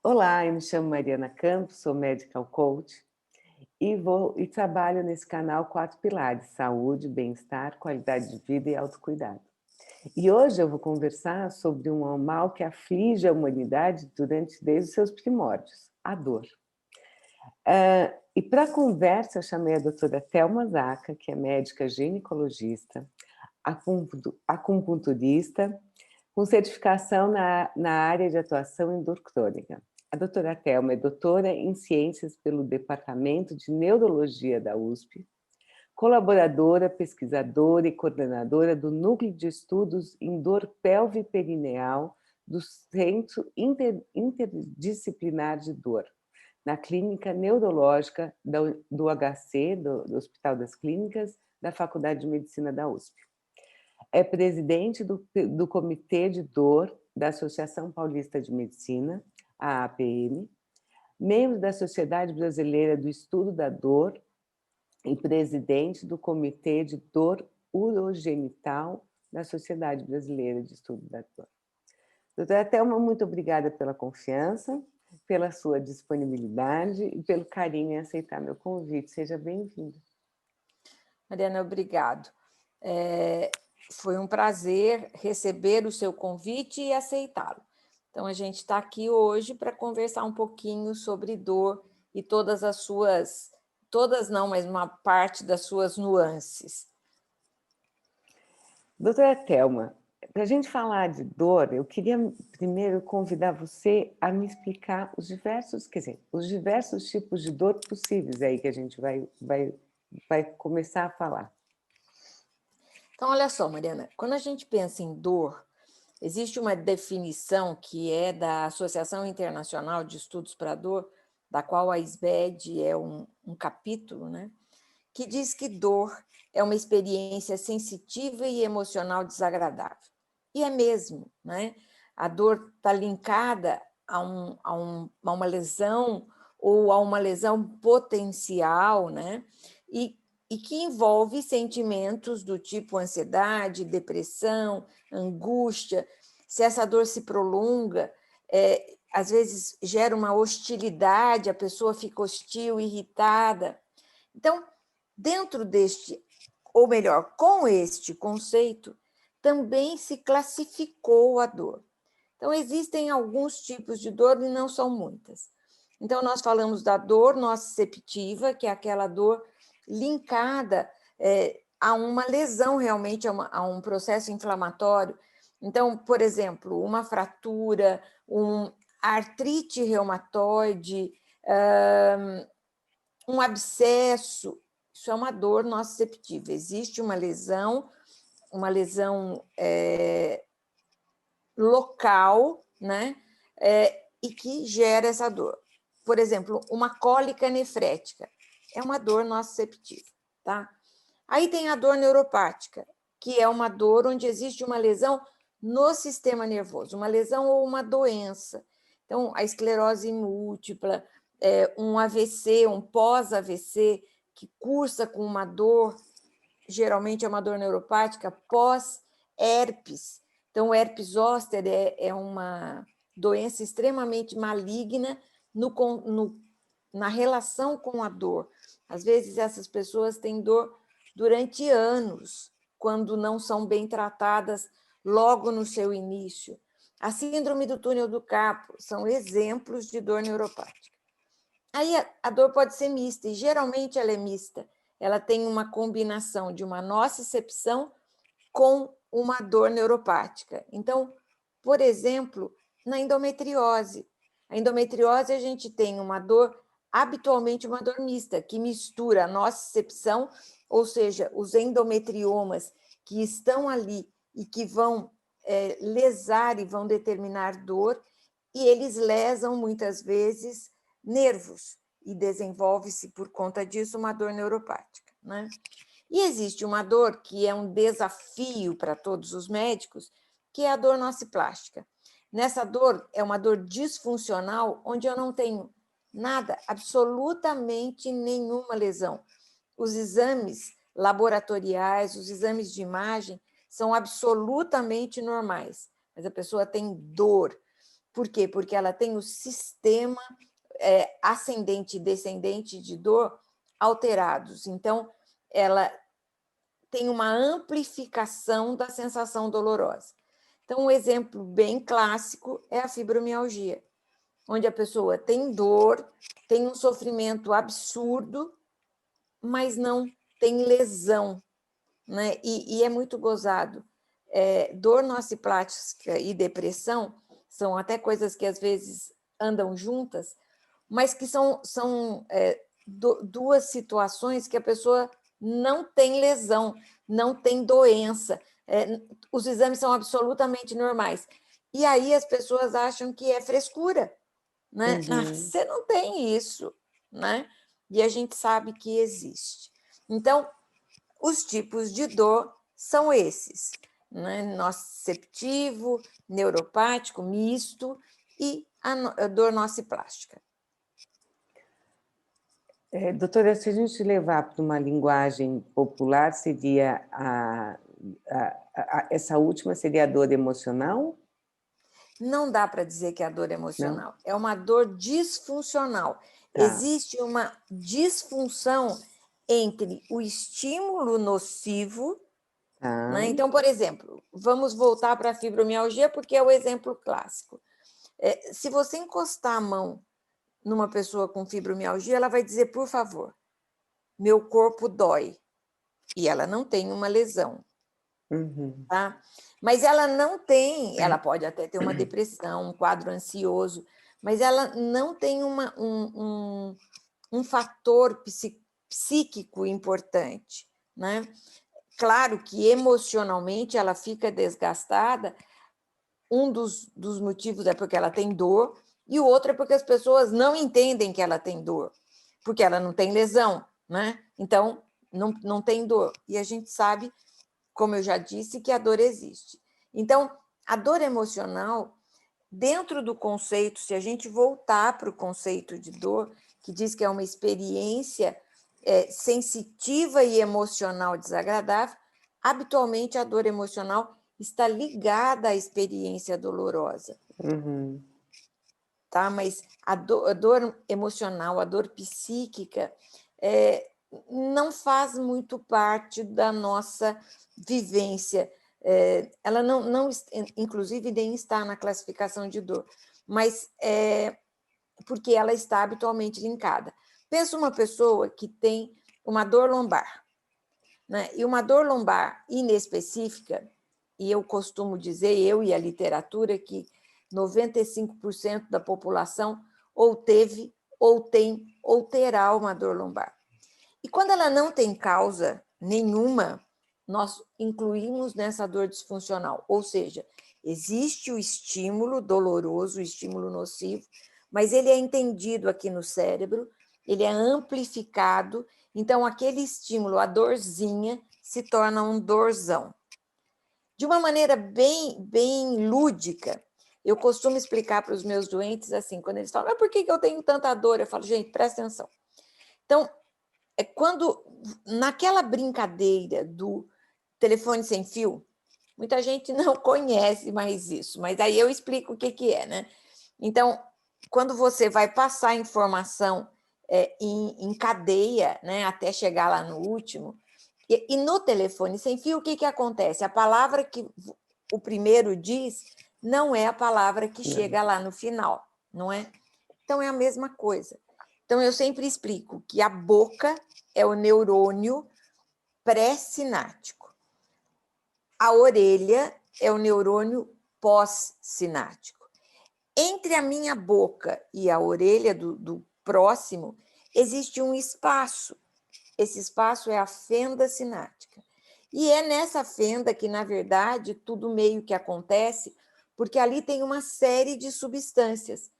Olá, eu me chamo Mariana Campos, sou medical coach e trabalho nesse canal 4 pilares: saúde, bem-estar, qualidade de vida e autocuidado. E hoje eu vou conversar sobre um mal que aflige a humanidade desde os seus primórdios, a dor. E para a conversa eu chamei a doutora Thelma Zaca, que é médica ginecologista, acupunturista, com certificação na área de atuação em dor crônica. A doutora Thelma é doutora em ciências pelo Departamento de Neurologia da USP, colaboradora, pesquisadora e coordenadora do Núcleo de Estudos em Dor Pelviperineal do Centro Interdisciplinar de Dor, na Clínica Neurológica do HC, do Hospital das Clínicas, da Faculdade de Medicina da USP. É presidente do Comitê de Dor da Associação Paulista de Medicina, a APM, membro da Sociedade Brasileira do Estudo da Dor e presidente do Comitê de Dor Urogenital da Sociedade Brasileira de Estudo da Dor. Doutora Thelma, muito obrigada pela confiança, pela sua disponibilidade e pelo carinho em aceitar meu convite. Seja bem-vinda. Mariana, obrigado. Foi um prazer receber o seu convite e aceitá-lo. Então, a gente está aqui hoje para conversar um pouquinho sobre dor e todas as suas, todas não, mas uma parte das suas nuances. Doutora Thelma, para a gente falar de dor, eu queria primeiro convidar você a me explicar os diversos tipos de dor possíveis aí que a gente vai começar a falar. Então, olha só, Mariana, quando a gente pensa em dor, existe uma definição que é da Associação Internacional de Estudos para a Dor, da qual a SBED é um capítulo, né? Que diz que dor é uma experiência sensitiva e emocional desagradável. E é mesmo, né? A dor está linkada a uma lesão ou a uma lesão potencial, né? E que envolve sentimentos do tipo ansiedade, depressão, angústia. Se essa dor se prolonga, às vezes gera uma hostilidade, a pessoa fica hostil, irritada. Então, dentro deste, ou melhor, com este conceito, também se classificou a dor. Então, existem alguns tipos de dor e não são muitas. Então, nós falamos da dor nociceptiva, que é aquela dor linkada a uma lesão, realmente, a um processo inflamatório. Então, por exemplo, uma fratura, artrite reumatoide, um abscesso, isso é uma dor nociceptiva. Existe uma lesão local, né? E que gera essa dor. Por exemplo, uma cólica nefrética é uma dor nociceptiva, tá? Aí tem a dor neuropática, que é uma dor onde existe uma lesão no sistema nervoso, uma lesão ou uma doença. Então, a esclerose múltipla, um AVC, um pós-AVC, que cursa com uma dor, geralmente é uma dor neuropática, pós-herpes. Então, o herpes zoster é uma doença extremamente maligna na relação com a dor. Às vezes, essas pessoas têm dor durante anos, quando não são bem tratadas logo no seu início. A síndrome do túnel do carpo são exemplos de dor neuropática. Aí a dor pode ser mista, e geralmente ela é mista. Ela tem uma combinação de uma nocicepção com uma dor neuropática. Então, por exemplo, na endometriose. A endometriose, a gente tem uma dor, habitualmente uma dor mista, que mistura a nocicepção, ou seja, os endometriomas que estão ali e que vão lesar e vão determinar dor, e eles lesam muitas vezes nervos, e desenvolve-se por conta disso uma dor neuropática, né? E existe uma dor que é um desafio para todos os médicos, que é a dor nociplástica. Nessa dor, é uma dor disfuncional, onde eu não tenho nada, absolutamente nenhuma lesão. Os exames laboratoriais, os exames de imagem, são absolutamente normais, mas a pessoa tem dor. Por quê? Porque ela tem o sistema ascendente e descendente de dor alterados. Então, ela tem uma amplificação da sensação dolorosa. Então, um exemplo bem clássico é a fibromialgia, onde a pessoa tem dor, tem um sofrimento absurdo, mas não tem lesão, né? E é muito gozado. Dor nociplástica e depressão são até coisas que às vezes andam juntas, mas que são duas situações que a pessoa não tem lesão, não tem doença, os exames são absolutamente normais. E aí as pessoas acham que é frescura, né? Você não tem isso, né? E a gente sabe que existe. Então, os tipos de dor são esses, né? Nociceptivo, neuropático, misto e a dor nociplástica. Doutora, se a gente levar para uma linguagem popular, seria essa última seria a dor emocional? Não dá para dizer que é a dor Não? emocional, é uma dor disfuncional. Tá. Existe uma disfunção entre o estímulo nocivo, né? Então, por exemplo, vamos voltar para a fibromialgia, porque é o exemplo clássico. Se você encostar a mão numa pessoa com fibromialgia, ela vai dizer, por favor, meu corpo dói. E ela não tem uma lesão. Tá? Mas ela não tem, ela pode até ter uma depressão, um quadro ansioso, mas ela não tem um fator psíquico importante, né? Claro que emocionalmente ela fica desgastada, um dos motivos é porque ela tem dor, e o outro é porque as pessoas não entendem que ela tem dor, porque ela não tem lesão, né? Então, não tem dor. E a gente sabe, como eu já disse, que a dor existe. Então, a dor emocional, dentro do conceito, se a gente voltar para o conceito de dor, que diz que é uma experiência sensitiva e emocional desagradável, habitualmente a dor emocional está ligada à experiência dolorosa. Tá? Mas a dor emocional, a dor psíquica, não faz muito parte da nossa vivência. Ela não, inclusive, nem está na classificação de dor, mas porque ela está habitualmente linkada. Pensa uma pessoa que tem uma dor lombar, né? E uma dor lombar inespecífica, e eu costumo dizer, eu e a literatura, que 95% da população ou teve, ou tem, ou terá uma dor lombar. E quando ela não tem causa nenhuma, nós incluímos nessa dor disfuncional, ou seja, existe o estímulo doloroso, o estímulo nocivo, mas ele é entendido aqui no cérebro, ele é amplificado, então aquele estímulo, a dorzinha, se torna um dorzão. De uma maneira bem lúdica, eu costumo explicar para os meus doentes assim, quando eles falam, mas por que eu tenho tanta dor? Eu falo, gente, presta atenção. Então, quando, naquela brincadeira do telefone sem fio, muita gente não conhece mais isso, mas aí eu explico o que é, né? Então, quando você vai passar informação em cadeia, né, até chegar lá no último, e no telefone sem fio, o que acontece? A palavra que o primeiro diz não é a palavra que chega lá no final, não é? Então, é a mesma coisa. Então, eu sempre explico que a boca é o neurônio pré-sináptico. A orelha é o neurônio pós-sináptico. Entre a minha boca e a orelha do próximo, existe um espaço. Esse espaço é a fenda sináptica. E é nessa fenda que, na verdade, tudo meio que acontece, porque ali tem uma série de substâncias,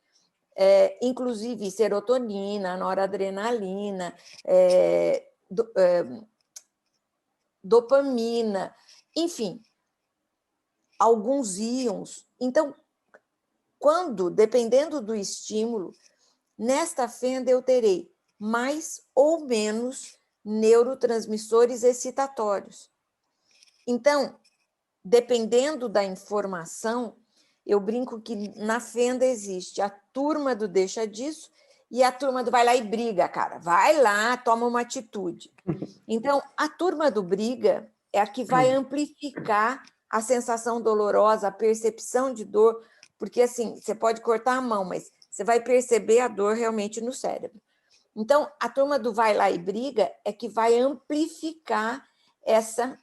inclusive serotonina, noradrenalina, dopamina, enfim, alguns íons. Então, dependendo do estímulo, nesta fenda eu terei mais ou menos neurotransmissores excitatórios. Então, dependendo da informação, Eu brinco que na Fenda existe a turma do deixa disso e a turma do vai lá e briga, cara. Vai lá, toma uma atitude. Então, a turma do briga é a que vai amplificar a sensação dolorosa, a percepção de dor, porque assim, você pode cortar a mão, mas você vai perceber a dor realmente no cérebro. Então, a turma do vai lá e briga é que vai amplificar essa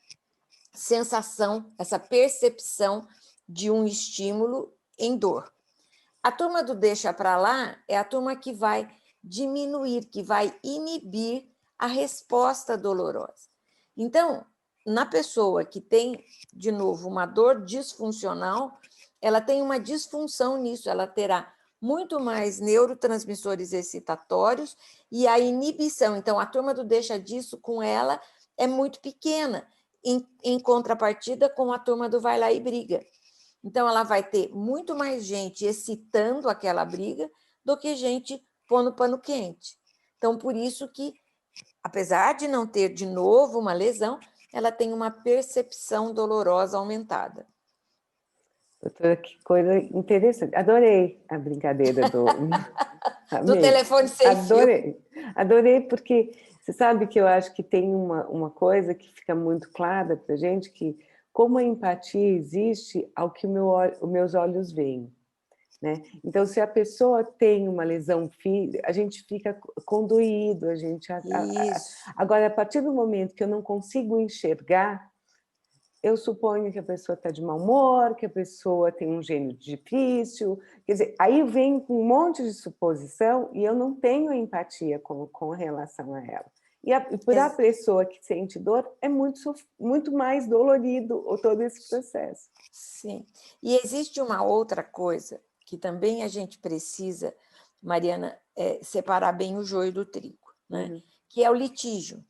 sensação, essa percepção de um estímulo em dor. A turma do deixa para lá é a turma que vai diminuir, que vai inibir a resposta dolorosa. Então, na pessoa que tem, de novo, uma dor disfuncional, ela tem uma disfunção nisso, ela terá muito mais neurotransmissores excitatórios e a inibição. Então, a turma do deixa disso com ela é muito pequena, em contrapartida com a turma do vai lá e briga. Então, ela vai ter muito mais gente excitando aquela briga do que gente pondo pano quente. Então, por isso que, apesar de não ter, de novo, uma lesão, ela tem uma percepção dolorosa aumentada. Doutora, que coisa interessante. Adorei a brincadeira do... Do Amei. telefone sem fio. Adorei. Adorei porque você sabe que eu acho que tem uma coisa que fica muito clara para a gente, que como a empatia existe ao que os meus olhos veem. Né? Então, se a pessoa tem uma lesão física, a gente fica condoído, a gente... Isso. Agora, a partir do momento que eu não consigo enxergar, eu suponho que a pessoa está de mau humor, que a pessoa tem um gênio difícil, quer dizer, aí vem um monte de suposição e eu não tenho empatia com relação a ela. E para a pessoa que sente dor, é muito mais dolorido todo esse processo. Sim. E existe uma outra coisa que também a gente precisa, Mariana, separar bem o joio do trigo, né? Que é o litígio.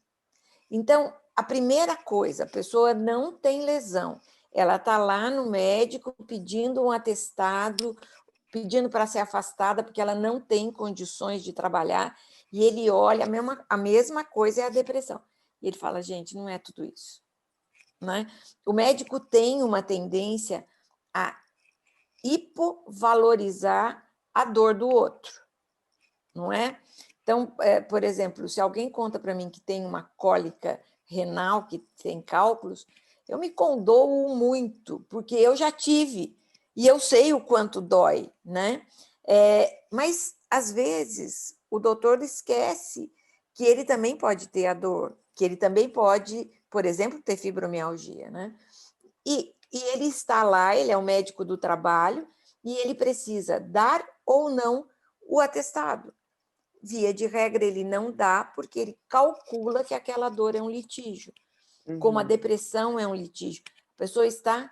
Então, a primeira coisa, a pessoa não tem lesão, ela está lá no médico pedindo um atestado, pedindo para ser afastada porque ela não tem condições de trabalhar, e ele olha, a mesma coisa é a depressão. E ele fala, gente, não é tudo isso. Né? O médico tem uma tendência a hipovalorizar a dor do outro, não é? Então, por exemplo, se alguém conta para mim que tem uma cólica renal, que tem cálculos, eu me condoo muito, porque eu já tive, e eu sei o quanto dói, né? Mas, às vezes, o doutor esquece que ele também pode ter a dor, que ele também pode, por exemplo, ter fibromialgia, né? E ele está lá, ele é o médico do trabalho, e ele precisa dar ou não o atestado. Via de regra, ele não dá, porque ele calcula que aquela dor é um litígio. Como a depressão é um litígio. A pessoa está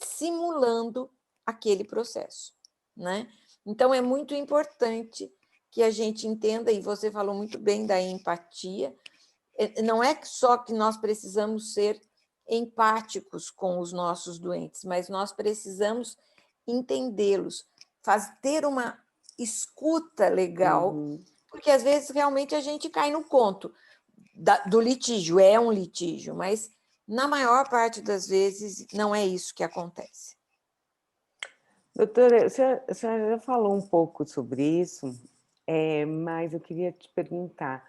simulando aquele processo. Né? Então, é muito importante que a gente entenda, e você falou muito bem da empatia, não é só que nós precisamos ser empáticos com os nossos doentes, mas nós precisamos entendê-los, ter uma escuta legal, porque às vezes realmente a gente cai no conto do litígio, é um litígio, mas na maior parte das vezes não é isso que acontece. Doutora, a senhora já falou um pouco sobre isso, mas eu queria te perguntar,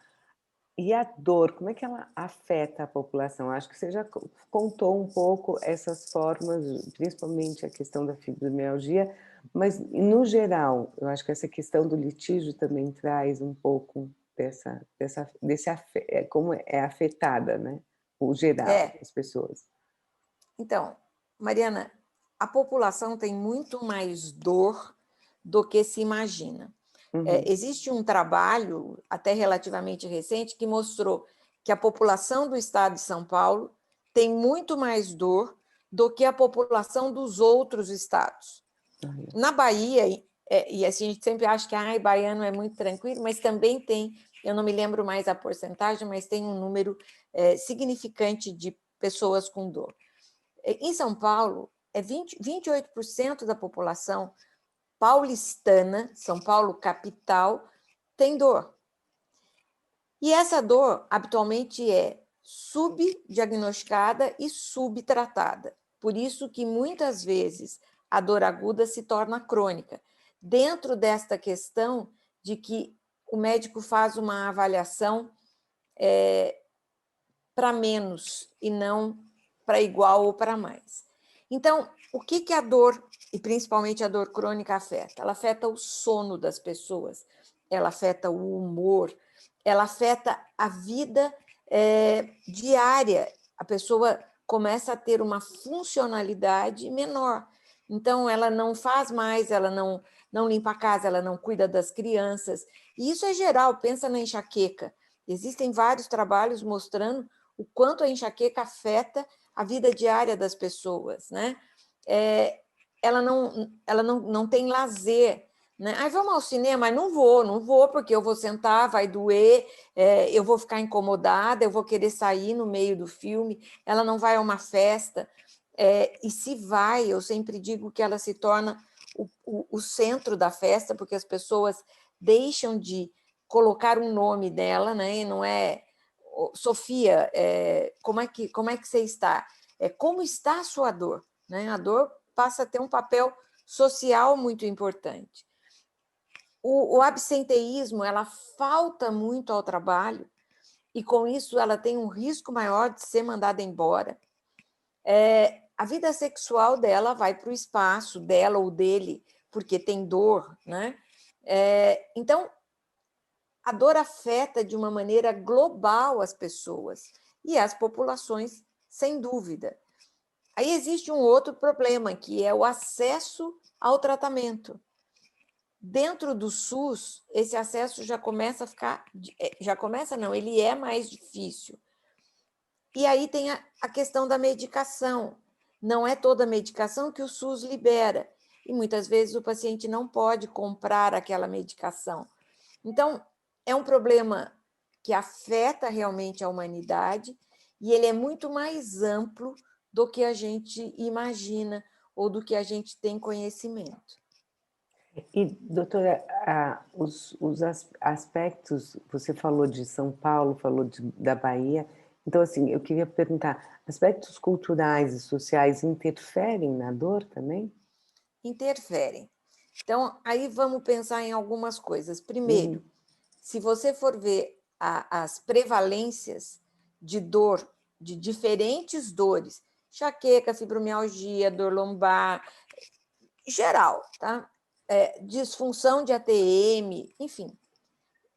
e a dor, como é que ela afeta a população? Acho que você já contou um pouco essas formas, principalmente a questão da fibromialgia, mas, no geral, eu acho que essa questão do litígio também traz um pouco como é afetada, né? O geral, as pessoas. Então, Mariana, a população tem muito mais dor do que se imagina. Existe um trabalho, até relativamente recente, que mostrou que a população do estado de São Paulo tem muito mais dor do que a população dos outros estados. Na Bahia, e assim, a gente sempre acha que baiano é muito tranquilo, mas também tem, eu não me lembro mais a porcentagem, mas tem um número significante de pessoas com dor. Em São Paulo, 28% da população paulistana, São Paulo capital, tem dor. E essa dor habitualmente é subdiagnosticada e subtratada. Por isso que muitas vezes a dor aguda se torna crônica. Dentro desta questão de que o médico faz uma avaliação para menos e não para igual ou para mais. Então, o que a dor, e principalmente a dor crônica, afeta? Ela afeta o sono das pessoas, ela afeta o humor, ela afeta a vida diária. A pessoa começa a ter uma funcionalidade menor. Então, ela não faz mais, ela não limpa a casa, ela não cuida das crianças. E isso é geral, pensa na enxaqueca. Existem vários trabalhos mostrando o quanto a enxaqueca afeta a vida diária das pessoas, né? Ela não tem lazer, né? Aí vamos ao cinema, mas não vou, porque eu vou sentar, vai doer, eu vou ficar incomodada, eu vou querer sair no meio do filme, ela não vai a uma festa, e se vai, eu sempre digo que ela se torna o centro da festa, porque as pessoas deixam de colocar um nome dela, né? E não é Sofia, como é que você está? Como está a sua dor? Né? A dor passa a ter um papel social muito importante. O absenteísmo, ela falta muito ao trabalho e, com isso, ela tem um risco maior de ser mandada embora. A vida sexual dela vai para o espaço, dela ou dele, porque tem dor, né? Então, a dor afeta de uma maneira global as pessoas e as populações, sem dúvida. Aí existe um outro problema, que é o acesso ao tratamento. Dentro do SUS, esse acesso já começa a ficar... Já começa, não, ele é mais difícil. E aí tem a questão da medicação. Não é toda medicação que o SUS libera. E muitas vezes o paciente não pode comprar aquela medicação. Então, é um problema que afeta realmente a humanidade e ele é muito mais amplo do que a gente imagina ou do que a gente tem conhecimento. E, doutora, os aspectos, você falou de São Paulo, falou da Bahia, então, assim, eu queria perguntar, aspectos culturais e sociais interferem na dor também? Interferem. Então, aí vamos pensar em algumas coisas. Primeiro, Uhum. se você for ver as prevalências de dor, de diferentes dores, enxaqueca, fibromialgia, dor lombar, geral, tá? Disfunção de ATM, enfim,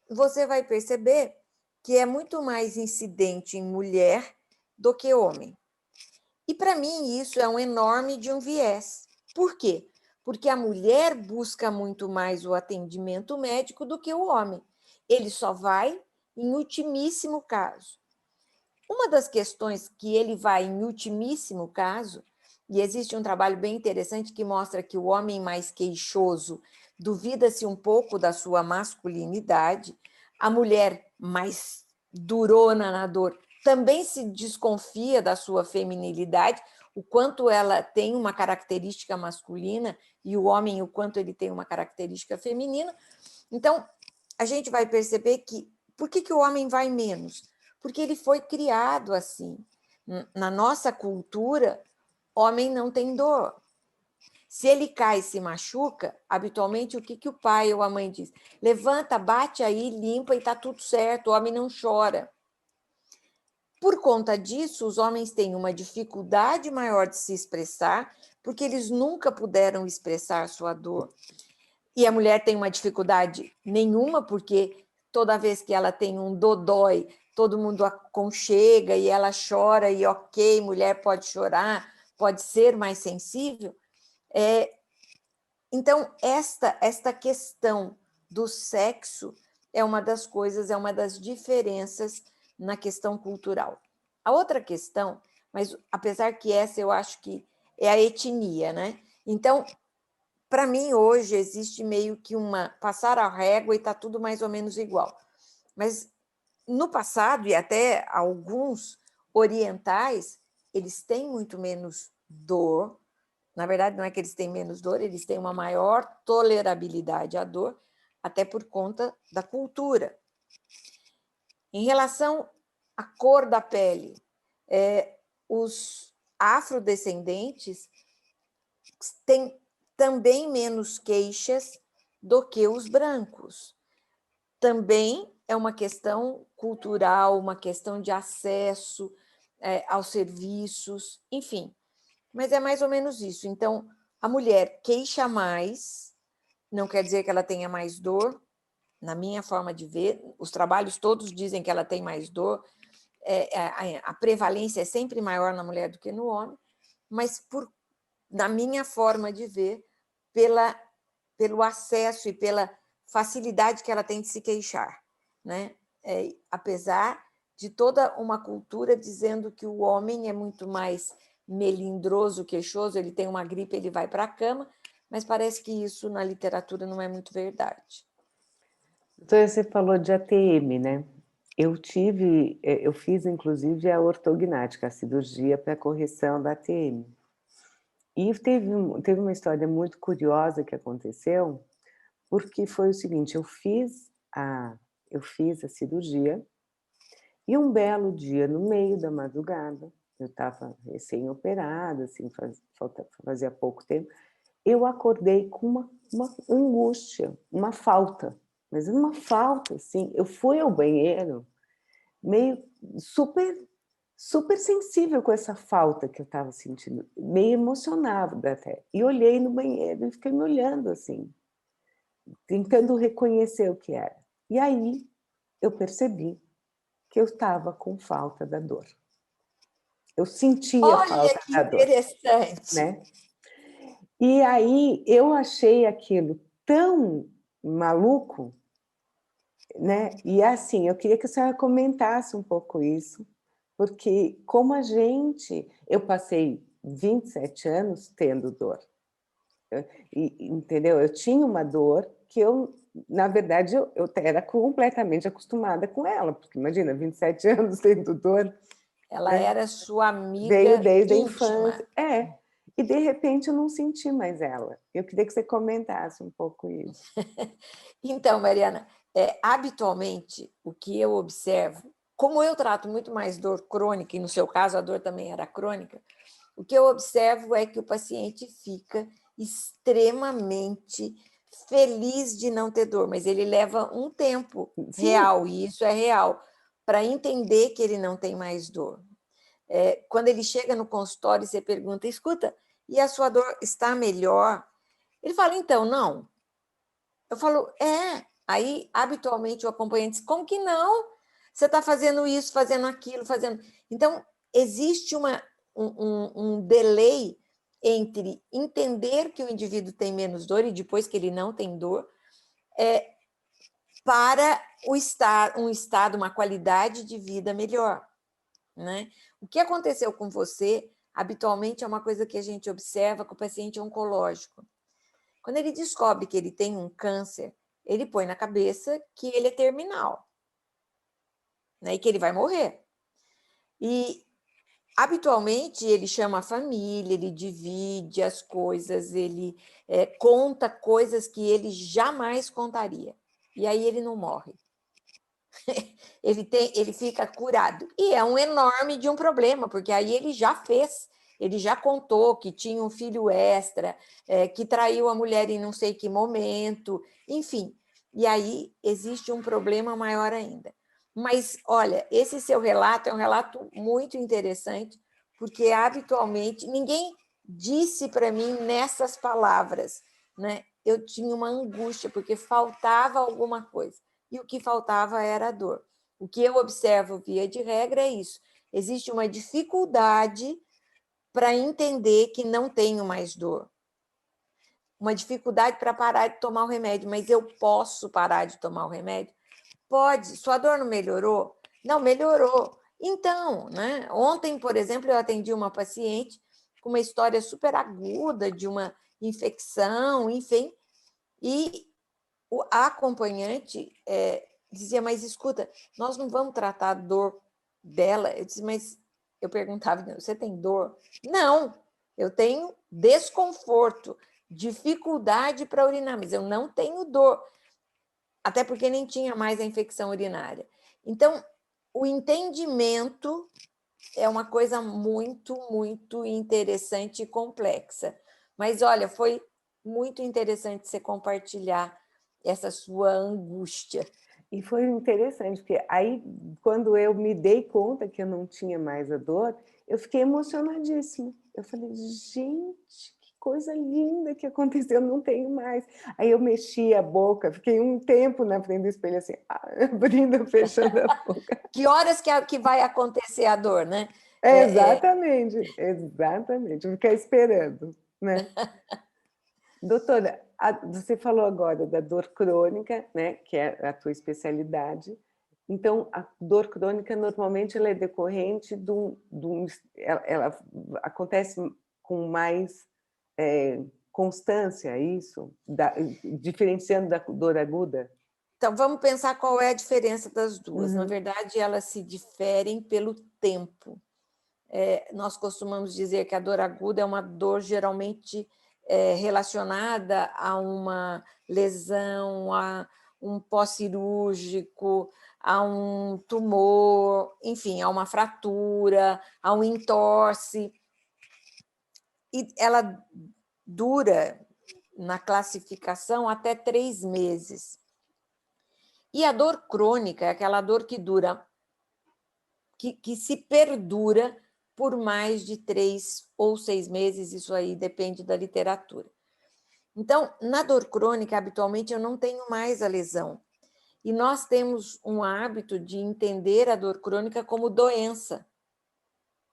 você vai perceber que é muito mais incidente em mulher do que homem. E para mim isso é um enorme de um viés. Por quê? Porque a mulher busca muito mais o atendimento médico do que o homem. Ele só vai em ultimíssimo caso. Uma das questões que ele vai em ultimíssimo caso, e existe um trabalho bem interessante que mostra que o homem mais queixoso duvida-se um pouco da sua masculinidade, a mulher mais durona na dor também se desconfia da sua feminilidade, o quanto ela tem uma característica masculina e o homem o quanto ele tem uma característica feminina. Então, a gente vai perceber que por que o homem vai menos? Porque ele foi criado assim. Na nossa cultura, homem não tem dor. Se ele cai e se machuca, habitualmente o que o pai ou a mãe diz? Levanta, bate aí, limpa e está tudo certo, o homem não chora. Por conta disso, os homens têm uma dificuldade maior de se expressar, porque eles nunca puderam expressar sua dor. E a mulher tem uma dificuldade nenhuma, porque toda vez que ela tem um dodói, todo mundo aconchega e ela chora, e ok, mulher pode chorar, pode ser mais sensível. Então, esta questão do sexo é uma das coisas, é uma das diferenças na questão cultural. A outra questão, mas apesar que essa eu acho que é a etnia, né? Então, para mim, hoje, existe meio que passar a régua e está tudo mais ou menos igual. Mas, no passado, e até alguns orientais, eles têm muito menos dor. Na verdade, não é que eles têm menos dor, eles têm uma maior tolerabilidade à dor, até por conta da cultura. Em relação à cor da pele, os afrodescendentes têm também menos queixas do que os brancos. Também é uma questão cultural, uma questão de acesso aos serviços, enfim. Mas é mais ou menos isso. Então, a mulher queixa mais, não quer dizer que ela tenha mais dor, na minha forma de ver, os trabalhos todos dizem que ela tem mais dor, a prevalência é sempre maior na mulher do que no homem, mas, na minha forma de ver, pelo acesso e pela facilidade que ela tem de se queixar, né? Apesar de toda uma cultura dizendo que o homem é muito mais melindroso, queixoso, ele tem uma gripe, ele vai para a cama, mas parece que isso na literatura não é muito verdade. Então, você falou de ATM, né? Eu fiz inclusive a ortognática, a cirurgia para correção da ATM. E teve uma história muito curiosa que aconteceu, porque foi o seguinte, eu fiz a cirurgia e um belo dia, no meio da madrugada, eu estava recém-operada, assim, fazia pouco tempo, eu acordei com uma angústia, uma falta, mas uma falta, assim. Eu fui ao banheiro meio super sensível com essa falta que eu estava sentindo, meio emocionada até. E olhei no banheiro e fiquei me olhando assim, tentando reconhecer o que era. E aí eu percebi que eu estava com falta da dor. Eu sentia Olha falta que da dor, interessante! né? E aí eu achei aquilo tão maluco, né? E assim, eu queria que a senhora comentasse um pouco isso, porque como eu passei 27 anos tendo dor, entendeu? Eu tinha uma dor que na verdade, eu era completamente acostumada com ela, porque imagina, 27 anos tendo dor, Ela né? era sua Veio amiga desde a íntima. infância. E de repente eu não senti mais ela. Eu queria que você comentasse um pouco isso. Então, Mariana, habitualmente, o que eu observo, como eu trato muito mais dor crônica, e no seu caso a dor também era crônica, o que eu observo é que o paciente fica extremamente feliz de não ter dor, mas ele leva um tempo Sim, real, e isso é real, para entender que ele não tem mais dor. Quando ele chega no consultório e você pergunta, escuta, e a sua dor está melhor? Ele fala, então, não. Eu falo, Aí, habitualmente, o acompanhante diz, como que não? Você está fazendo isso, fazendo aquilo, fazendo... Então, existe um delay entre entender que o indivíduo tem menos dor e depois que ele não tem dor, para um estado, uma qualidade de vida melhor, né? O que aconteceu com você, habitualmente, é uma coisa que a gente observa com o paciente oncológico. Quando ele descobre que ele tem um câncer, ele põe na cabeça que ele é terminal, né? E que ele vai morrer. E, habitualmente, ele chama a família, ele divide as coisas, ele conta coisas que ele jamais contaria. E aí ele não morre. Ele fica curado. E é um enorme de um problema, porque aí ele já fez, ele já contou que tinha um filho extra, que traiu a mulher em não sei que momento, enfim. E aí existe um problema maior ainda. Mas, olha, esse seu relato é um relato muito interessante, porque habitualmente ninguém disse para mim nessas palavras, né? Eu tinha uma angústia, porque faltava alguma coisa. E o que faltava era a dor. O que eu observo, via de regra, é isso. Existe uma dificuldade para entender que não tenho mais dor. Uma dificuldade para parar de tomar o remédio, mas eu posso parar de tomar o remédio? Pode. Sua dor não melhorou? Não, melhorou. Então, né? Ontem, por exemplo, eu atendi uma paciente com uma história super aguda de uma infecção, enfim, e a acompanhante dizia, mas escuta, nós não vamos tratar a dor dela. Eu disse, mas eu perguntava, você tem dor? Não, eu tenho desconforto, dificuldade para urinar, mas eu não tenho dor, até porque nem tinha mais a infecção urinária. Então, o entendimento é uma coisa muito, muito interessante e complexa. Mas, olha, foi muito interessante você compartilhar essa sua angústia. E foi interessante, porque aí, quando eu me dei conta que eu não tinha mais a dor, eu fiquei emocionadíssima. Eu falei: "Gente, que coisa linda que aconteceu, eu não tenho mais". Aí eu mexi a boca, fiquei um tempo na frente do espelho assim, abrindo, fechando a boca. Que horas que vai acontecer a dor, né? Exatamente, exatamente, ficar esperando, né. Doutora, você falou agora da dor crônica, né, que é a tua especialidade. Então, a dor crônica, normalmente, ela é decorrente de um ela acontece com mais, constância, é isso? Diferenciando da dor aguda? Então, vamos pensar qual é a diferença das duas. Na Uhum, verdade, elas se diferem pelo tempo. Nós costumamos dizer que a dor aguda é uma dor geralmente relacionada a uma lesão, a um pós-cirúrgico, a um tumor, enfim, a uma fratura, a um entorse. E ela dura, na classificação, até 3 meses. E a dor crônica é aquela dor que dura, que se perdura por mais de 3 ou 6 meses, isso aí depende da literatura. Então, na dor crônica, habitualmente, eu não tenho mais a lesão. E nós temos um hábito de entender a dor crônica como doença.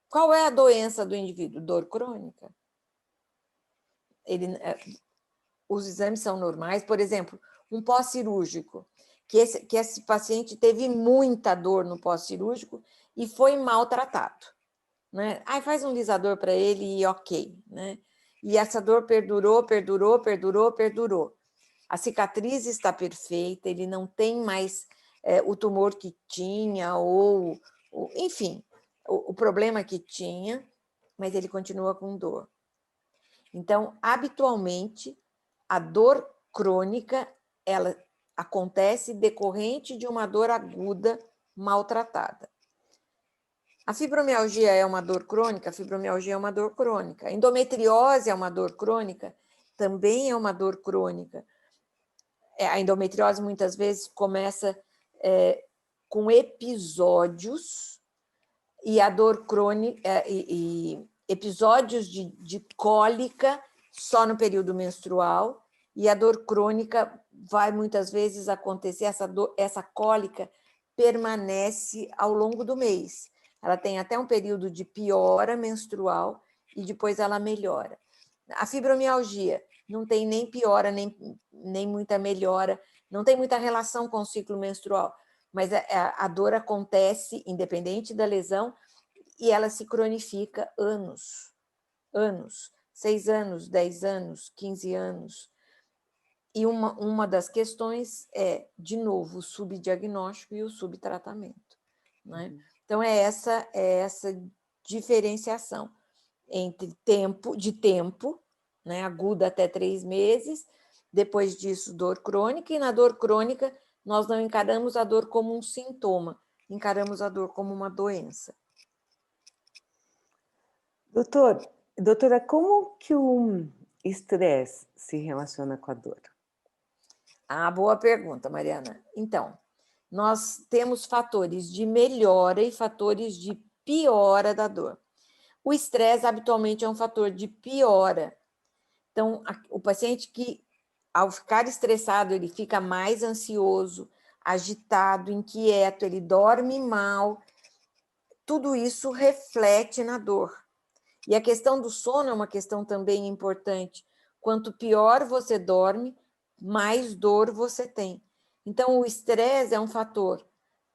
Qual é a doença do indivíduo? Dor crônica. Os exames são normais, por exemplo, um pós-cirúrgico, que esse paciente teve muita dor no pós-cirúrgico e foi maltratado, né? Aí faz um lisador para ele e ok, né? E essa dor perdurou, perdurou, perdurou, perdurou. A cicatriz está perfeita, ele não tem mais o tumor que tinha, enfim, o problema que tinha, mas ele continua com dor. Então, habitualmente, a dor crônica, ela acontece decorrente de uma dor aguda maltratada. A fibromialgia é uma dor crônica? A fibromialgia é uma dor crônica. A endometriose é uma dor crônica? Também é uma dor crônica. A endometriose muitas vezes começa com episódios e a dor crônica e episódios de cólica só no período menstrual, e a dor crônica vai muitas vezes acontecer, essa cólica permanece ao longo do mês. Ela tem até um período de piora menstrual e depois ela melhora. A fibromialgia não tem nem piora, nem muita melhora, não tem muita relação com o ciclo menstrual, mas a dor acontece independente da lesão e ela se cronifica anos, 6 anos, 10 anos, 15 anos. E uma das questões é, de novo, o subdiagnóstico e o subtratamento, né? Então, é essa diferenciação entre tempo, né, aguda até 3 meses, depois disso, dor crônica, e na dor crônica, nós não encaramos a dor como um sintoma, encaramos a dor como uma doença. Doutora, como que o estresse se relaciona com a dor? Ah, boa pergunta, Mariana. Então, nós temos fatores de melhora e fatores de piora da dor. O estresse habitualmente é um fator de piora. Então, o paciente que, ao ficar estressado, ele fica mais ansioso, agitado, inquieto, ele dorme mal. Tudo isso reflete na dor. E a questão do sono é uma questão também importante. Quanto pior você dorme, mais dor você tem. Então, o estresse é um fator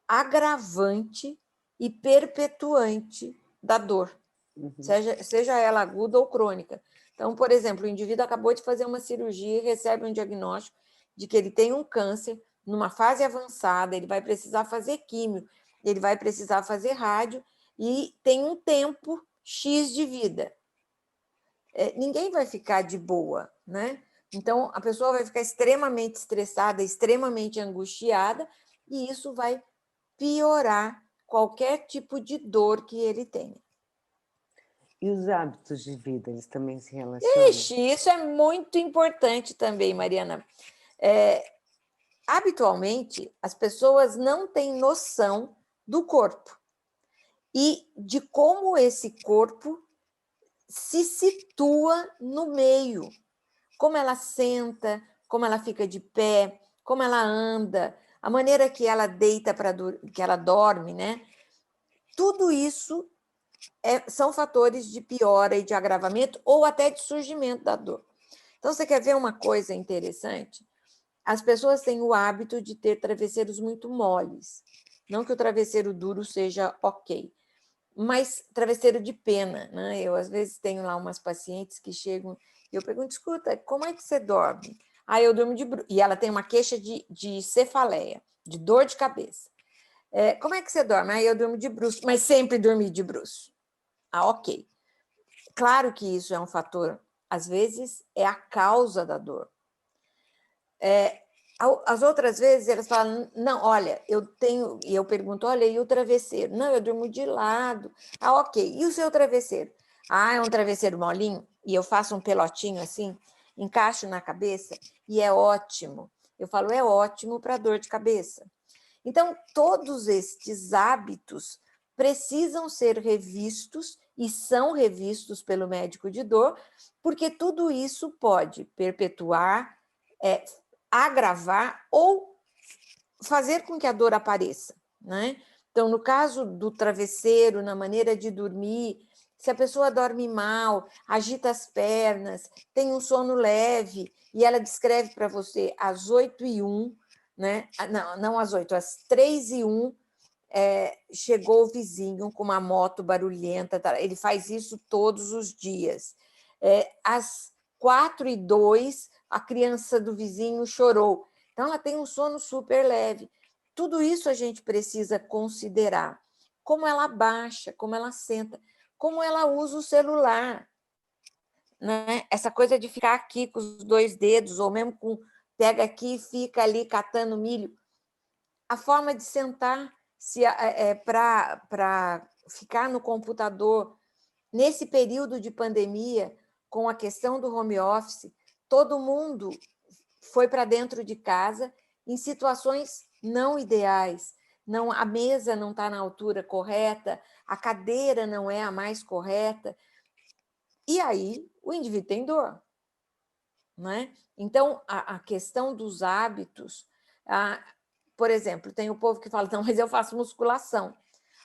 agravante e perpetuante da dor, Uhum. seja ela aguda ou crônica. Então, por exemplo, o indivíduo acabou de fazer uma cirurgia e recebe um diagnóstico de que ele tem um câncer numa fase avançada, ele vai precisar fazer químio, ele vai precisar fazer rádio e tem um tempo X de vida. Ninguém vai ficar de boa, né? Então, a pessoa vai ficar extremamente estressada, extremamente angustiada, e isso vai piorar qualquer tipo de dor que ele tenha. E os hábitos de vida, eles também se relacionam? Ixi, isso é muito importante também, Mariana. Habitualmente, as pessoas não têm noção do corpo e de como esse corpo se situa no meio, como ela senta, como ela fica de pé, como ela anda, a maneira que ela deita que ela dorme, né? Tudo isso são fatores de piora e de agravamento ou até de surgimento da dor. Então, você quer ver uma coisa interessante? As pessoas têm o hábito de ter travesseiros muito moles. Não que o travesseiro duro seja ok, mas travesseiro de pena, né? Eu, às vezes, tenho lá umas pacientes que chegam e eu pergunto, escuta, como é que você dorme? Ah, eu durmo de bruços. E ela tem uma queixa de cefaleia, de dor de cabeça. Como é que você dorme? Ah, eu durmo de bruços, mas sempre dormi de bruços. Ah, ok. Claro que isso é um fator, às vezes é a causa da dor. As outras vezes elas falam, não, olha, eu tenho, e eu pergunto, olha, e o travesseiro? Não, eu durmo de lado. Ah, ok, e o seu travesseiro? Ah, é um travesseiro molinho, e eu faço um pelotinho assim, encaixo na cabeça, e é ótimo. Eu falo, é ótimo para dor de cabeça. Então, todos estes hábitos precisam ser revistos e são revistos pelo médico de dor, porque tudo isso pode perpetuar, agravar ou fazer com que a dor apareça, né? Então, no caso do travesseiro, na maneira de dormir, se a pessoa dorme mal, agita as pernas, tem um sono leve, e ela descreve para você às 8h01, né? Não às 8, às 3h01, chegou o vizinho com uma moto barulhenta, ele faz isso todos os dias. Às 4h02, a criança do vizinho chorou. Então, ela tem um sono super leve. Tudo isso a gente precisa considerar. Como ela baixa, como ela senta, como ela usa o celular. Né? Essa coisa de ficar aqui com os 2 dedos, ou mesmo pega aqui e fica ali catando milho. A forma de sentar para ficar no computador, nesse período de pandemia, com a questão do home office, todo mundo foi para dentro de casa em situações não ideais. Não, a mesa não está na altura correta, a cadeira não é a mais correta. E aí o indivíduo tem dor. Né? Então, a questão dos hábitos, por exemplo, tem o povo que fala, não, mas eu faço musculação.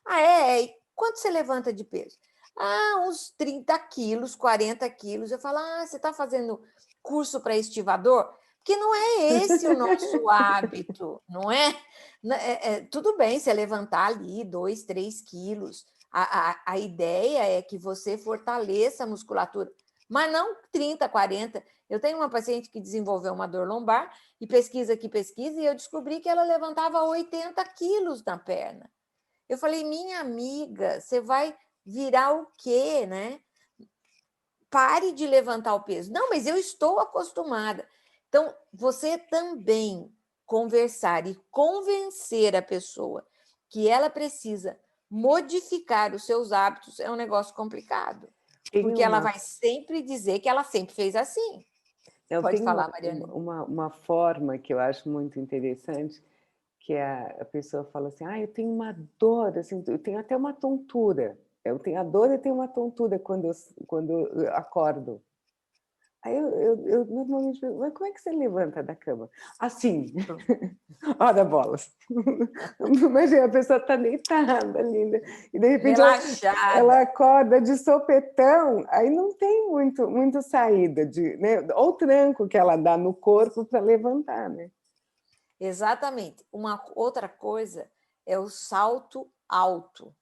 Ah, e quanto você levanta de peso? Ah, uns 30 quilos, 40 quilos. Eu falo, você está fazendo curso para estivador? Porque não é esse o nosso hábito, não é? Tudo bem você levantar ali 2, 3 quilos. A ideia é que você fortaleça a musculatura, mas não 30, 40. Eu tenho uma paciente que desenvolveu uma dor lombar e pesquisa que pesquisa, e eu descobri que ela levantava 80 quilos na perna. Eu falei, minha amiga, você vai virar o quê, né? Pare de levantar o peso. Não, mas eu estou acostumada. Então, você também conversar e convencer a pessoa que ela precisa modificar os seus hábitos é um negócio complicado. Porque ela vai sempre dizer que ela sempre fez assim. Pode falar, Mariana. Uma forma que eu acho muito interessante, que a pessoa fala assim, eu tenho uma dor, assim, eu tenho até uma tontura. Eu tenho a dor e tenho uma tontura quando eu acordo. Aí eu normalmente pergunto, mas como é que você levanta da cama? Assim, ora bolas. Imagina, a pessoa está deitada, linda, e de repente ela acorda de sopetão, aí não tem muito saída, né? Ou tranco que ela dá no corpo para levantar, né? Exatamente. Uma outra coisa é o salto alto,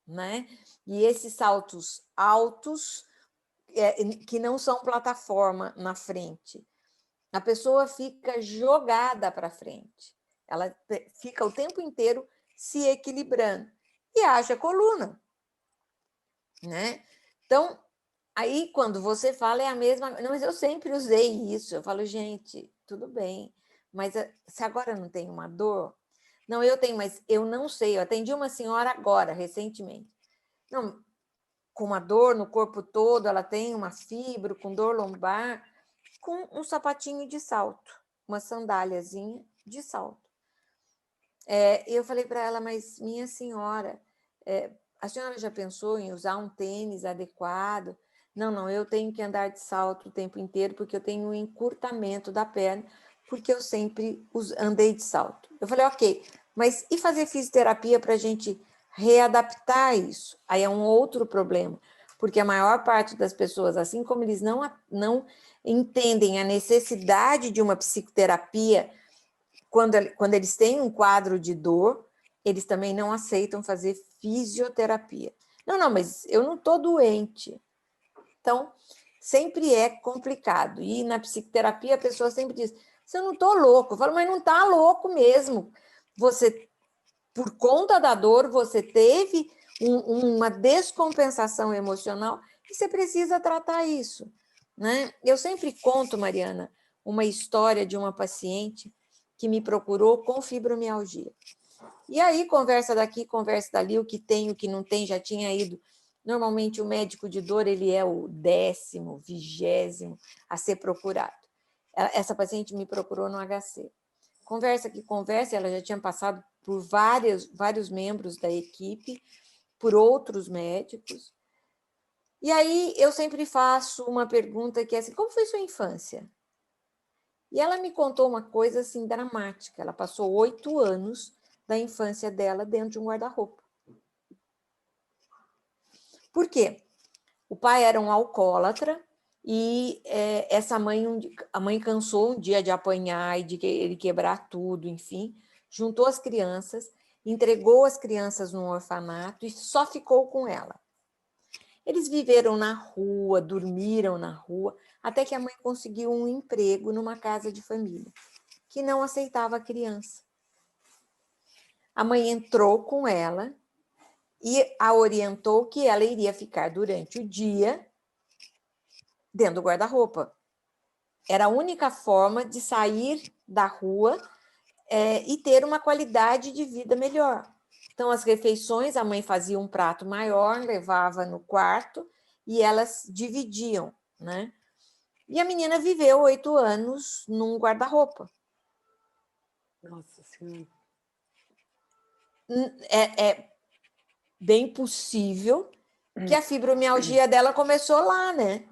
né? E esses saltos altos, que não são plataforma na frente, a pessoa fica jogada para frente. Ela fica o tempo inteiro se equilibrando e haja a coluna, né? Então, aí quando você fala é a mesma, não, mas eu sempre usei isso. Eu falo, gente, tudo bem, mas se agora não tem uma dor, não, eu tenho, mas eu não sei. Eu atendi uma senhora agora, recentemente. Não, com uma dor no corpo todo, ela tem uma fibra, com dor lombar, com um sapatinho de salto, uma sandáliazinha de salto. Eu falei para ela, mas minha senhora, a senhora já pensou em usar um tênis adequado? Não, não, eu tenho que andar de salto o tempo inteiro porque eu tenho um encurtamento da perna, porque eu sempre andei de salto. Eu falei, ok, mas e fazer fisioterapia para a gente readaptar isso? Aí é um outro problema, porque a maior parte das pessoas, assim como eles não entendem a necessidade de uma psicoterapia, quando eles têm um quadro de dor, eles também não aceitam fazer fisioterapia. Não, não, mas eu não estou doente. Então, sempre é complicado. E na psicoterapia a pessoa sempre diz, você não estou louco. Eu falo, mas não está louco mesmo. Você, por conta da dor, você teve uma descompensação emocional e você precisa tratar isso, né? Eu sempre conto, Mariana, uma história de uma paciente que me procurou com fibromialgia. E aí, conversa daqui, conversa dali, o que tem, o que não tem, já tinha ido. Normalmente, o médico de dor, ele é o 10º, 20º a ser procurado. Essa paciente me procurou no HC. Conversa que conversa, ela já tinha passado por vários membros da equipe, por outros médicos. E aí, eu sempre faço uma pergunta que é assim, como foi sua infância? E ela me contou uma coisa assim dramática. Ela passou 8 anos da infância dela dentro de um guarda-roupa. Por quê? O pai era um alcoólatra e a mãe cansou um dia de apanhar e de ele quebrar tudo, enfim, juntou as crianças, entregou as crianças num orfanato e só ficou com ela. Eles viveram na rua, dormiram na rua, até que a mãe conseguiu um emprego numa casa de família, que não aceitava a criança. A mãe entrou com ela e a orientou que ela iria ficar durante o dia dentro do guarda-roupa. Era a única forma de sair da rua e ter uma qualidade de vida melhor. Então, as refeições, a mãe fazia um prato maior, levava no quarto e elas dividiam, né? E a menina viveu 8 anos num guarda-roupa. Nossa Senhora. É bem possível que a fibromialgia dela começou lá, né?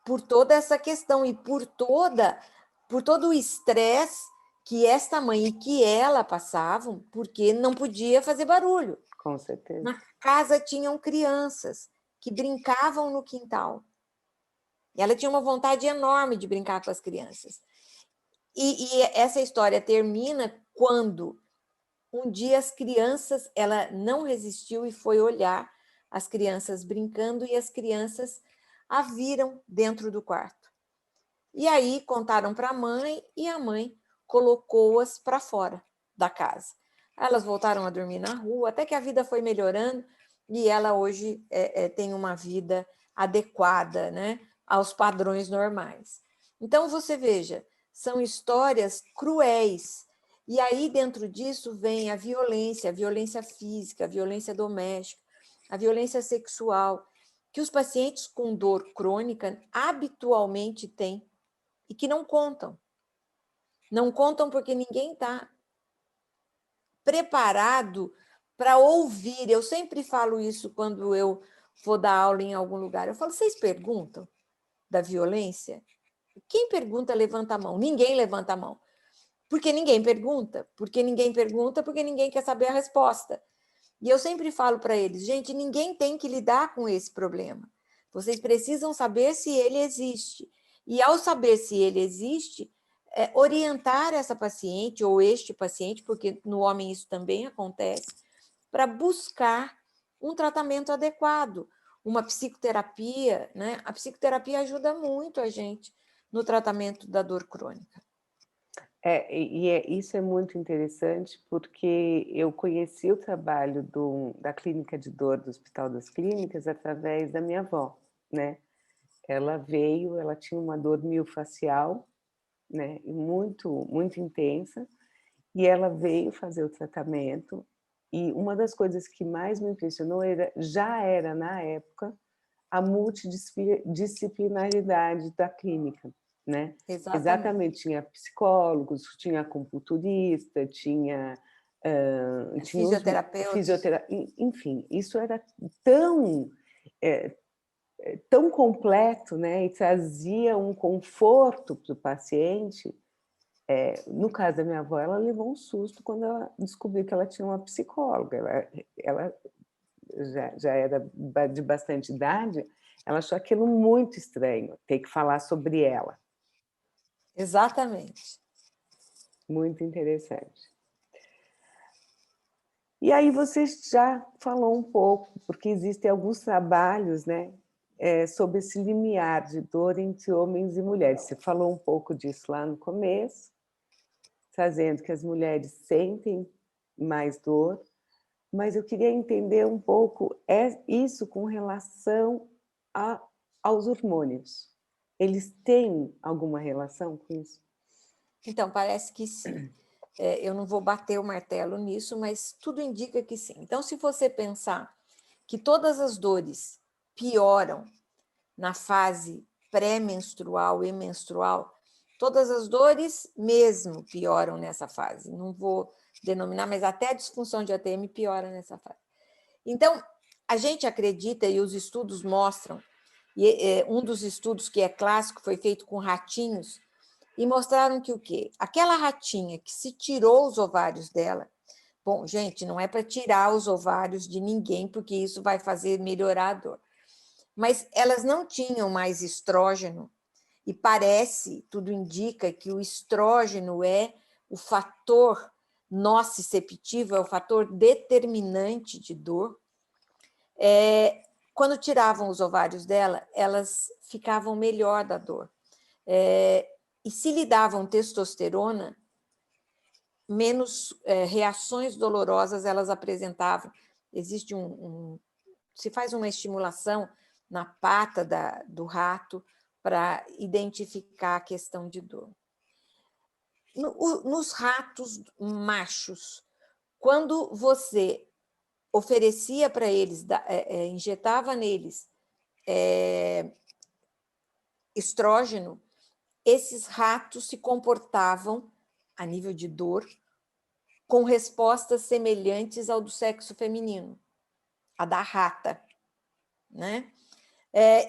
Por toda essa questão e por todo o estresse que esta mãe e que ela passavam, porque não podia fazer barulho. Com certeza. Na casa tinham crianças que brincavam no quintal. E ela tinha uma vontade enorme de brincar com as crianças. E essa história termina quando um dia ela não resistiu e foi olhar as crianças brincando e as crianças a viram dentro do quarto. E aí contaram para a mãe e a mãe colocou-as para fora da casa. Elas voltaram a dormir na rua, até que a vida foi melhorando e ela hoje tem uma vida adequada, né, aos padrões normais. Então, você veja, são histórias cruéis. E aí, dentro disso, vem a violência física, a violência doméstica, a violência sexual, que os pacientes com dor crônica habitualmente têm e que não contam. Não contam porque ninguém está preparado para ouvir. Eu sempre falo isso quando eu vou dar aula em algum lugar. Eu falo, vocês perguntam da violência? Quem pergunta, levanta a mão. Ninguém levanta a mão. Porque ninguém pergunta. Porque ninguém quer saber a resposta. E eu sempre falo para eles, gente, ninguém tem que lidar com esse problema. Vocês precisam saber se ele existe. E ao saber se ele existe, orientar essa paciente ou este paciente, porque no homem isso também acontece, para buscar um tratamento adequado, uma psicoterapia, né? A psicoterapia ajuda muito a gente no tratamento da dor crônica. Isso é muito interessante, porque eu conheci o trabalho da clínica de dor do Hospital das Clínicas através da minha avó, né? Ela tinha uma dor miofascial, né, muito, muito intensa, e ela veio fazer o tratamento E uma das coisas que mais me impressionou já era, na época, a multidisciplinaridade da clínica, né? Exatamente. Exatamente, tinha psicólogos, tinha acupunturista, tinha os Fisioterapeutas. enfim, isso era tão, eh, tão completo, né, e trazia um conforto para o paciente. No caso da minha avó, ela levou um susto quando ela descobriu que ela tinha uma psicóloga. Ela já era de bastante idade, ela achou aquilo muito estranho, ter que falar sobre ela. Exatamente. Muito interessante. E aí você já falou um pouco, porque existem alguns trabalhos, né, sobre esse limiar de dor entre homens e mulheres. Você falou um pouco disso lá no começo, trazendo que as mulheres sentem mais dor, mas eu queria entender um pouco isso com relação aos hormônios. Eles têm alguma relação com isso? Então, parece que sim. Eu não vou bater o martelo nisso, mas tudo indica que sim. Então, se você pensar que todas as dores pioram na fase pré-menstrual e menstrual, todas as dores mesmo pioram nessa fase. Não vou denominar, mas até a disfunção de ATM piora nessa fase. Então, a gente acredita, e os estudos mostram, e um dos estudos que é clássico foi feito com ratinhos, e mostraram que o quê? Aquela ratinha que se tirou os ovários dela, bom, gente, não é para tirar os ovários de ninguém, porque isso vai fazer melhorar a dor. Mas elas não tinham mais estrógeno, e parece, tudo indica que o estrógeno é o fator nociceptivo, é o fator determinante de dor. Quando tiravam os ovários dela, elas ficavam melhor da dor. E se lhe davam testosterona, menos reações dolorosas elas apresentavam. Existe se faz uma estimulação na pata do rato para identificar a questão de dor. Nos ratos machos, quando você oferecia para eles, injetava neles estrógeno, esses ratos se comportavam, a nível de dor, com respostas semelhantes ao do sexo feminino, a da rata, né?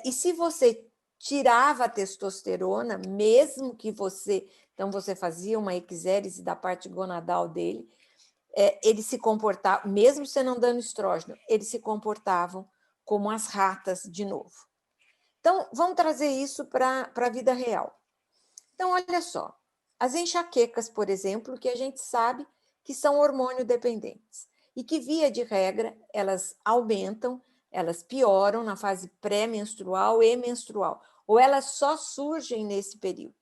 E se você tirava a testosterona, mesmo que então você fazia uma eczérese da parte gonadal dele, eles se comportavam, mesmo você não dando estrógeno, eles se comportavam como as ratas de novo. Então, vamos trazer isso para a vida real. Então, olha só, as enxaquecas, por exemplo, que a gente sabe que são hormônio dependentes e que, via de regra, elas aumentam, elas pioram na fase pré-menstrual e menstrual, ou elas só surgem nesse período.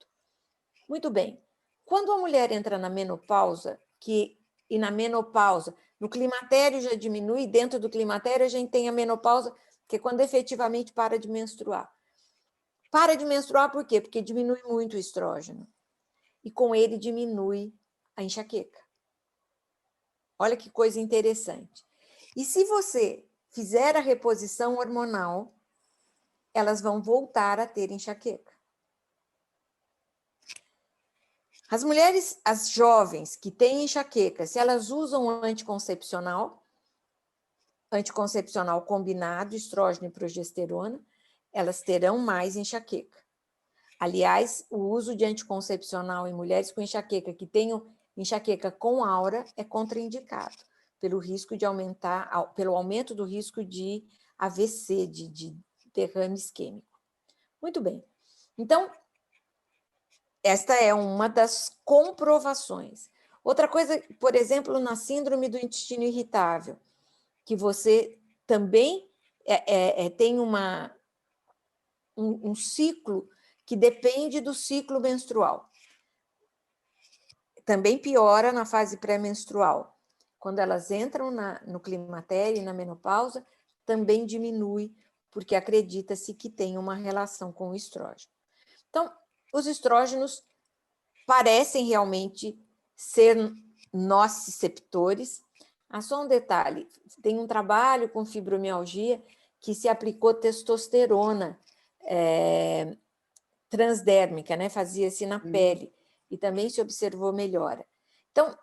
Muito bem, quando a mulher entra na menopausa, e na menopausa, no climatério já diminui, dentro do climatério a gente tem a menopausa, que é quando efetivamente para de menstruar. Para de menstruar por quê? Porque diminui muito o estrógeno. E com ele diminui a enxaqueca. Olha que coisa interessante. E se você fizer a reposição hormonal, elas vão voltar a ter enxaqueca. As mulheres, as jovens que têm enxaqueca, se elas usam anticoncepcional combinado, estrógeno e progesterona, elas terão mais enxaqueca. Aliás, o uso de anticoncepcional em mulheres com enxaqueca que tenham enxaqueca com aura é contraindicado, pelo aumento do risco de AVC, de derrame isquêmico. Muito bem. Então, esta é uma das comprovações. Outra coisa, por exemplo, na síndrome do intestino irritável, que você também tem um ciclo que depende do ciclo menstrual. Também piora na fase pré-menstrual. Quando elas entram no climatério e na menopausa, também diminui, porque acredita-se que tem uma relação com o estrógeno. Então, os estrógenos parecem realmente ser nociceptores. Ah, só um detalhe, tem um trabalho com fibromialgia que se aplicou testosterona transdérmica, né? Fazia-se na pele, e também se observou melhora. Então,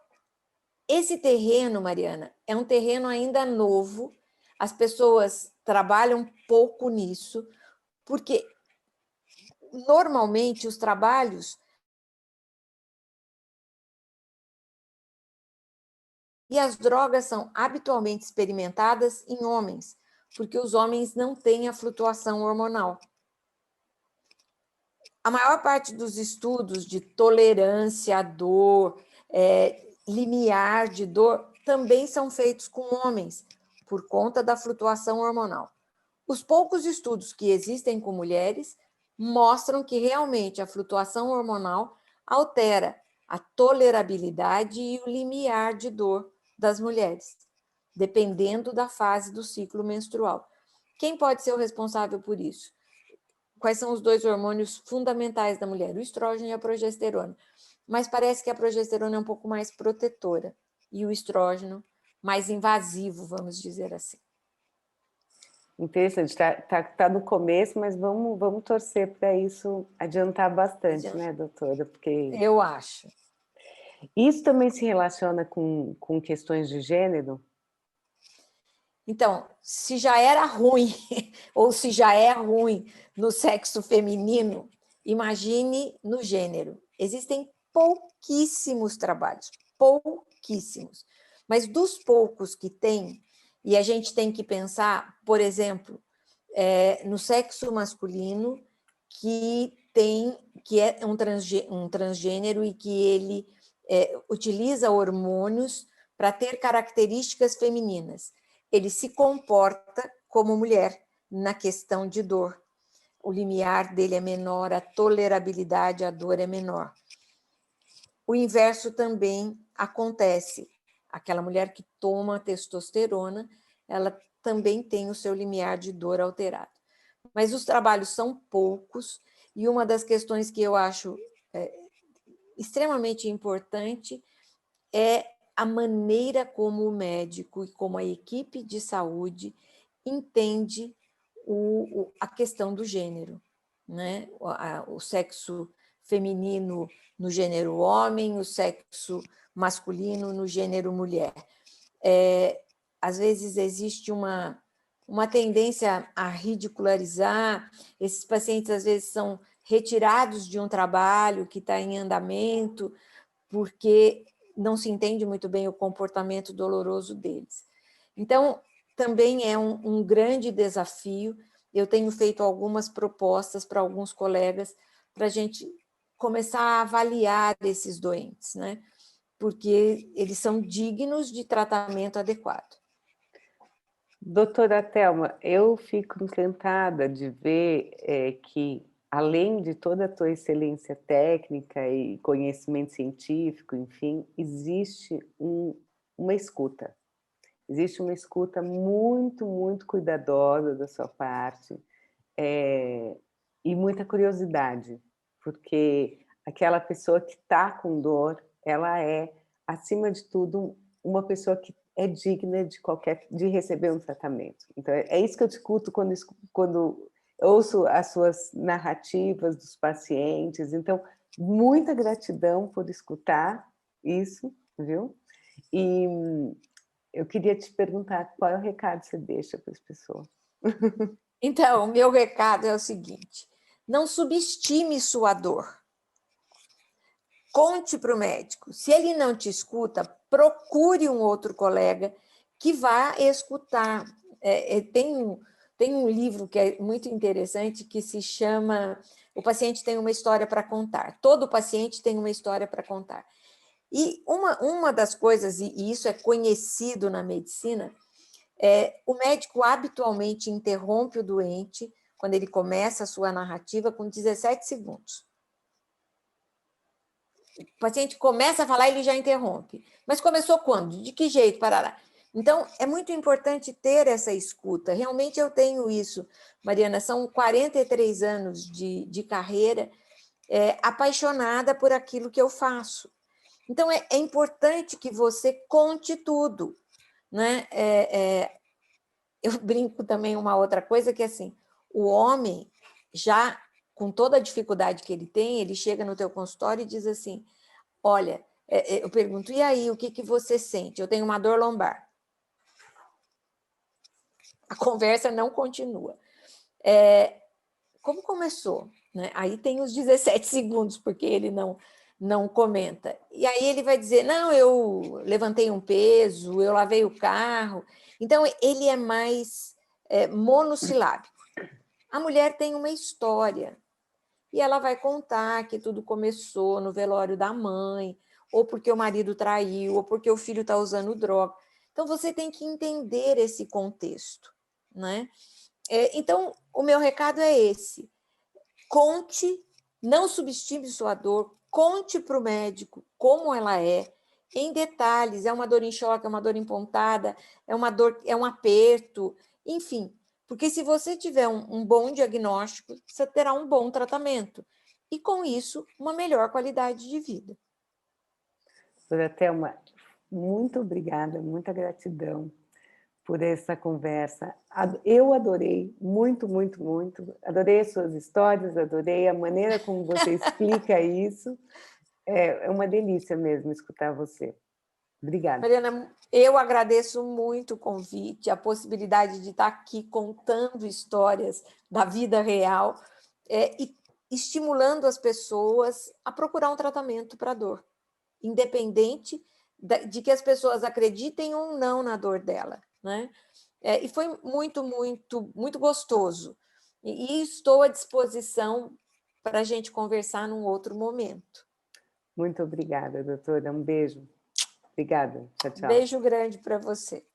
esse terreno, Mariana, é um terreno ainda novo, as pessoas trabalham pouco nisso, porque normalmente os trabalhos e as drogas são habitualmente experimentadas em homens, porque os homens não têm a flutuação hormonal. A maior parte dos estudos de tolerância à dor, limiar de dor, também são feitos com homens, por conta da flutuação hormonal. Os poucos estudos que existem com mulheres mostram que realmente a flutuação hormonal altera a tolerabilidade e o limiar de dor das mulheres, dependendo da fase do ciclo menstrual. Quem pode ser o responsável por isso? Quais são os dois hormônios fundamentais da mulher? O estrógeno e a progesterona. Mas parece que a progesterona é um pouco mais protetora e o estrógeno mais invasivo, vamos dizer assim. Interessante, tá no começo, mas vamos torcer para isso adiantar bastante, né, doutora? Porque eu acho. Isso também se relaciona com questões de gênero? Então, se já era ruim, ou se já é ruim no sexo feminino, imagine no gênero. Existem pouquíssimos trabalhos, pouquíssimos. Mas dos poucos que tem, e a gente tem que pensar, por exemplo, no sexo masculino, que é um transgênero e que ele utiliza hormônios para ter características femininas. Ele se comporta como mulher na questão de dor. O limiar dele é menor, a tolerabilidade à dor é menor. O inverso também acontece. Aquela mulher que toma testosterona, ela também tem o seu limiar de dor alterado. Mas os trabalhos são poucos, e uma das questões que eu acho extremamente importante é a maneira como o médico e como a equipe de saúde entende a questão do gênero, né? O sexo feminino no gênero homem, o sexo masculino no gênero mulher. Às vezes existe uma tendência a ridicularizar, esses pacientes às vezes são retirados de um trabalho que está em andamento, porque não se entende muito bem o comportamento doloroso deles. Então, também é um grande desafio. Eu tenho feito algumas propostas para alguns colegas para a gente começar a avaliar esses doentes, né? Porque eles são dignos de tratamento adequado. Doutora Thelma, eu fico encantada de ver que, além de toda a tua excelência técnica e conhecimento científico, enfim, existe uma escuta. Existe uma escuta muito, muito cuidadosa da sua parte e muita curiosidade, porque aquela pessoa que está com dor, ela é, acima de tudo, uma pessoa que é digna de receber um tratamento. Então, é isso que eu discuto quando ouço as suas narrativas dos pacientes. Então, muita gratidão por escutar isso, viu? E eu queria te perguntar qual é o recado que você deixa para as pessoas. Então, o meu recado é o seguinte: não subestime sua dor. Conte para o médico. Se ele não te escuta, procure um outro colega que vá escutar. Tem um livro que é muito interessante que se chama O Paciente Tem uma História para Contar. Todo paciente tem uma história para contar. E uma das coisas, e isso é conhecido na medicina, o médico habitualmente interrompe o doente quando ele começa a sua narrativa com 17 segundos. O paciente começa a falar, ele já interrompe. Mas começou quando? De que jeito? Parará. Então, é muito importante ter essa escuta. Realmente eu tenho isso, Mariana, são 43 anos de carreira, apaixonada por aquilo que eu faço. Então, é importante que você conte tudo. né? Eu brinco também uma outra coisa que, assim, o homem, já com toda a dificuldade que ele tem, ele chega no teu consultório e diz assim, olha, eu pergunto, e aí, o que, que você sente? Eu tenho uma dor lombar. A conversa não continua. Como começou? Né? Aí tem os 17 segundos, porque ele não comenta. E aí ele vai dizer, não, eu levantei um peso, eu lavei o carro. Então, ele é mais monossilábico. A mulher tem uma história, e ela vai contar que tudo começou no velório da mãe, ou porque o marido traiu, ou porque o filho está usando droga. Então, você tem que entender esse contexto, né? Então, o meu recado é esse. Conte, não subestime sua dor, conte para o médico como ela é, em detalhes, é uma dor em choque, é uma dor em pontada, é uma dor, é um aperto, enfim. Porque se você tiver um bom diagnóstico, você terá um bom tratamento. E, com isso, uma melhor qualidade de vida. Doutora Thelma, muito obrigada, muita gratidão por essa conversa. Eu adorei, muito, muito, muito. Adorei as suas histórias, adorei a maneira como você explica isso. É uma delícia mesmo escutar você. Obrigada. Mariana, eu agradeço muito o convite, a possibilidade de estar aqui contando histórias da vida real e estimulando as pessoas a procurar um tratamento para a dor, independente de que as pessoas acreditem ou não na dor dela, né? E foi muito, muito, muito gostoso. E estou à disposição para a gente conversar num outro momento. Muito obrigada, doutora. Um beijo. Obrigada. Tchau, tchau. Beijo grande para você.